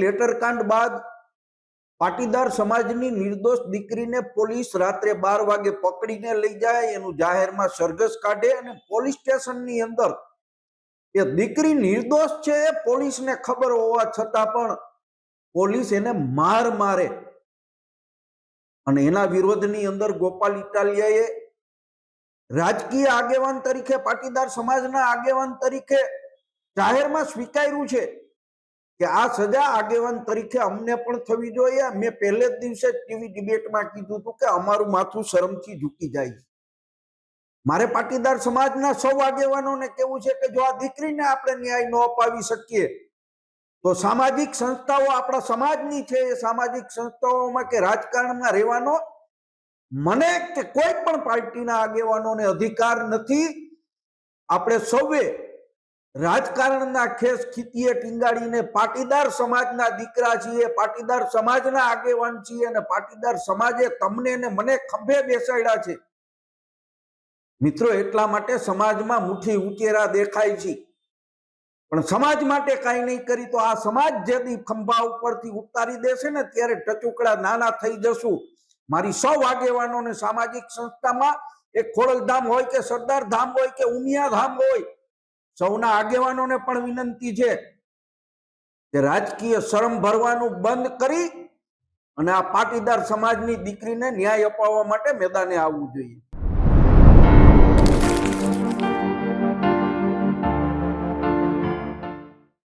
લેટરકાંડ બાદ પાટીદાર સમાજની નિર્દોષ દીકરીને પોલીસ રાત્રે 12 વાગે પકડીને લઈ જાય, એનું જાહેરમાં સરઘસ કાઢે અને પોલીસ સ્ટેશનની અંદર એ દીકરી નિર્દોષ છે એ પોલીસને ખબર હોવા છતાં પણ પોલીસ એને મારે અને એના વિરોધની અંદર ગોપાલ ઇટાલિયાએ રાજકીય આગેવાન તરીકે, પાટીદાર સમાજના આગેવાન તરીકે જાહેરમાં સ્વીકાર્યું છે કે આ સજા આગેવાન તરીકે અમને પણ થવી જોઈએ. મેં પહેલે જ દિવસે ટીવી ડિબેટમાં કીધું હતું કે અમારું માથું શરમથી ઝૂકી જાય છે. મારે પાટીદાર સમાજના સૌ આગેવાનોને કહેવું છે કે જો આ દીકરીને આપણે ન્યાય ન અપાવી શકીએ તો સામાજિક સંસ્થાઓ આપણા સમાજની છે, એ સામાજિક સંસ્થાઓમાં કે રાજકારણમાં રહેવાનો મને કે કોઈ પણ પાર્ટીના આગેવાનોને અધિકાર નથી. આપણે સૌએ રાજકારણના ખેસ ખીતીએ ટીંગાડીને પાટીદાર સમાજના દીકરા છીએ, પાટીદાર સમાજના આગેવાન છીએ અને પાટીદાર સમાજે તમને ને મને ખંભે બેસાડ્યા છે. મિત્રો, એટલા માટે સમાજમાં મુઠ્ઠી ઉચેરા દેખાય છે, પણ સમાજ માટે કાંઈ નહીં કરી તો આ સમાજ જેથી ખંભા ઉપરથી ઉતારી દેશે ને ત્યારે ટચુકડા નાના થઈ જશું. મારી સૌ આગેવાનોને સામાજિક સંસ્થામાં એ ખોડલધામ હોય કે સરદાર ધામ હોય કે ઉમિયા ધામ હોય, સૌના આગેવાનોને પણ વિનંતી છે કે રાજકીય શરમ ભરવાનું બંધ કરી અને આ પાટીદાર સમાજની દીકરીને ન્યાય અપાવવા માટે મેદાને આવવું જોઈએ.